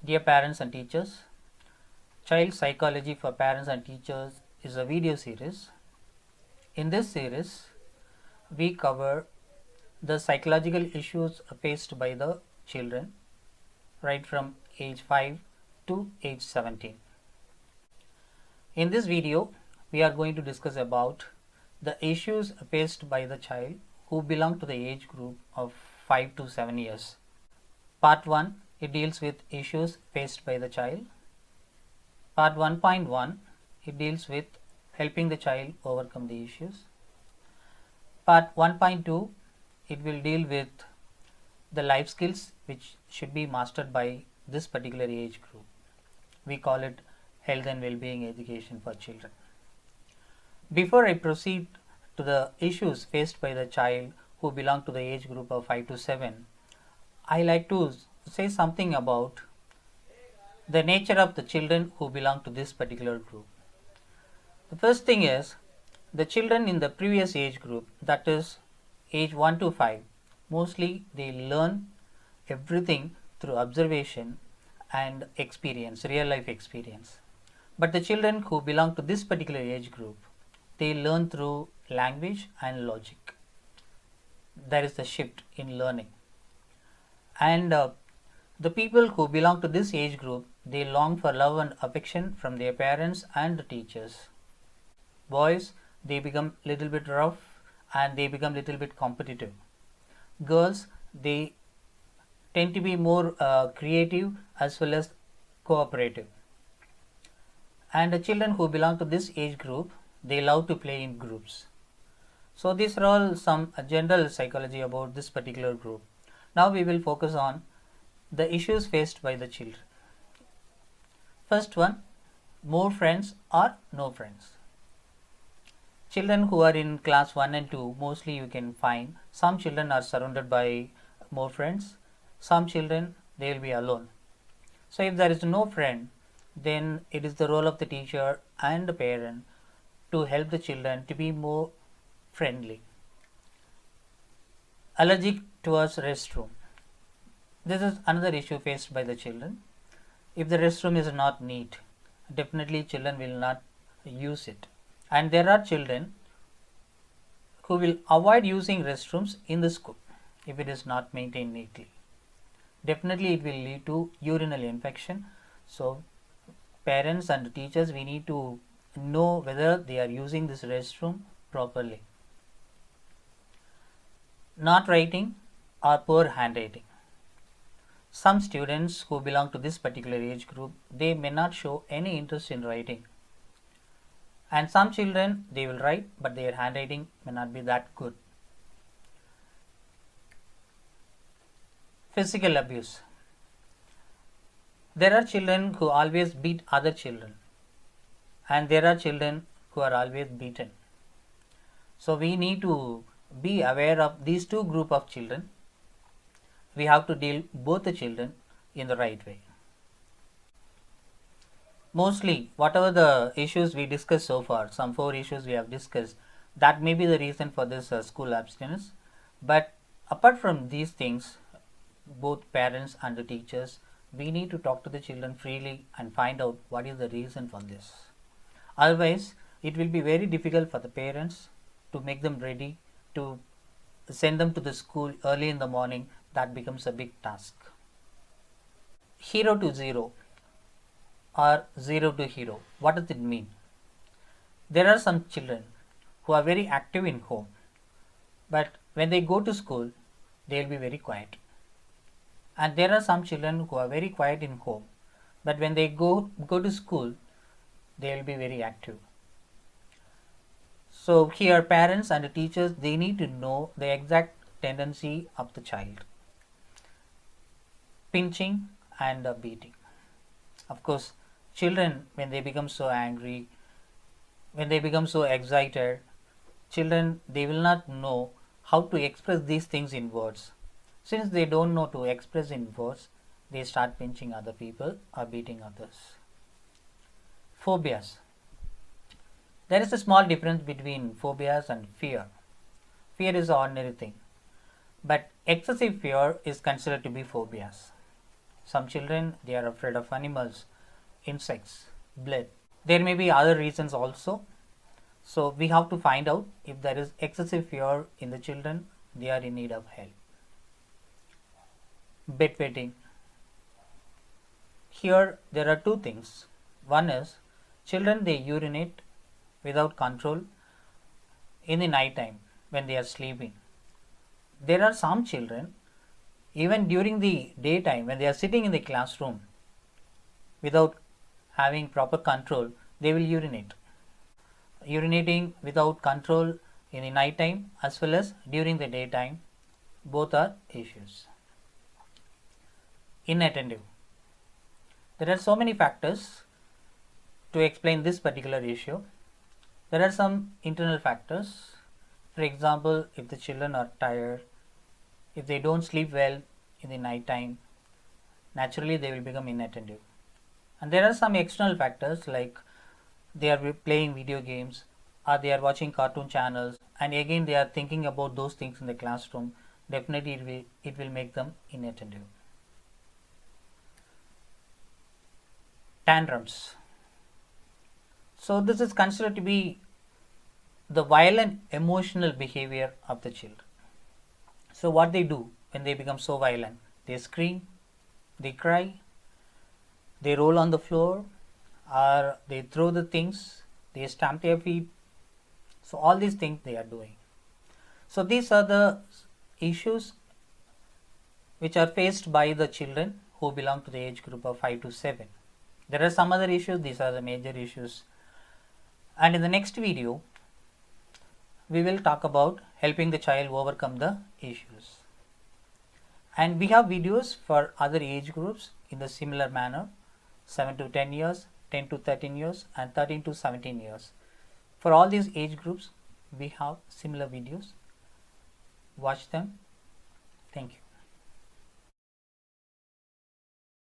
Dear parents and teachers, Child Psychology for Parents and Teachers is a video series. In this series, we cover the psychological issues faced by the children right from age 5 to age 17. In this video, we are going to discuss about the issues faced by the child who belong to the age group of 5 to 7 years. Part 1, it deals with issues faced by the child. Part 1.1, it deals with helping the child overcome the issues. Part 1.2, it will deal with the life skills which should be mastered by this particular age group. We call it health and well-being education for children. Before I proceed to the issues faced by the child who belong to the age group of 5 to 7, I like to say something about the nature of the children who belong to this particular group. The first thing is the children in the previous age group, that is age 1 to 5, mostly they learn everything through observation and experience, real life experience. But the children who belong to this particular age group, they learn through language and logic. There is the shift in learning. And the people who belong to this age group, they long for love and affection from their parents and the teachers. Boys, they become little bit rough and they become little bit competitive. Girls, they tend to be more creative as well as cooperative. And the children who belong to this age group, they love to play in groups. So these are all some general psychology about this particular group. Now we will focus on the issues faced by the children. First one, more friends or no friends. Children who are in class 1 and 2, mostly you can find some children are surrounded by more friends, some children they will be alone. So if there is no friend, then it is the role of the teacher and the parent to help the children to be more friendly. Allergic towards restroom. This is another issue faced by the children. If the restroom is not neat, definitely children will not use it. And there are children who will avoid using restrooms in the school if it is not maintained neatly. Definitely it will lead to urinary infection. So parents and teachers, we need to know whether they are using this restroom properly. Not writing or poor handwriting. Some students who belong to this particular age group, they may not show any interest in writing. And some children, they will write, but their handwriting may not be that good. Physical abuse. There are children who always beat other children, and there are children who are always beaten. So we need to be aware of these two groups of children. We have to deal both the children in the right way. Mostly, whatever the issues we discussed so far, some 4 issues we have discussed, that may be the reason for this school abstinence. But apart from these things, both parents and the teachers, we need to talk to the children freely and find out what is the reason for this. Otherwise, it will be very difficult for the parents to make them ready to send them to the school early in the morning. That becomes a big task. Hero to zero or zero to hero. What does it mean? There are some children who are very active in home, but when they go to school, they will be very quiet. And there are some children who are very quiet in home, but when they go to school, they will be very active. So here parents and the teachers, they need to know the exact tendency of the child. Pinching and beating. Of course, children, when they become so angry, when they become so excited, children, they will not know how to express these things in words. Since they don't know to express in words, they start pinching other people or beating others. Phobias. There is a small difference between phobias and fear. Fear is an ordinary thing, but excessive fear is considered to be phobias. Some children, they are afraid of animals, insects, blood. There may be other reasons also. So we have to find out if there is excessive fear in the children, they are in need of help. Bedwetting. Here there are two things. One is children, they urinate without control in the night time when they are sleeping. There are some children, even during the daytime when they are sitting in the classroom, without having proper control, they will urinate. Urinating without control in the night time as well as during the daytime, both are issues. Inattentive. There are so many factors to explain this particular issue. There are some internal factors. For example, if the children are tired, if they don't sleep well in the night time, naturally they will become inattentive. And there are some external factors like they are playing video games or they are watching cartoon channels, and again they are thinking about those things in the classroom. Definitely it will make them inattentive. Tantrums. So this is considered to be the violent emotional behavior of the children. So what they do when they become so violent? They scream, they cry, they roll on the floor, or they throw the things, they stamp their feet. So all these things they are doing. So these are the issues which are faced by the children who belong to the age group of 5 to 7. There are some other issues, these are the major issues. And in the next video, we will talk about helping the child overcome the issues. And we have videos for other age groups in the similar manner, 7 to 10 years, 10 to 13 years, and 13 to 17 years. For all these age groups, we have similar videos. Watch them. Thank you.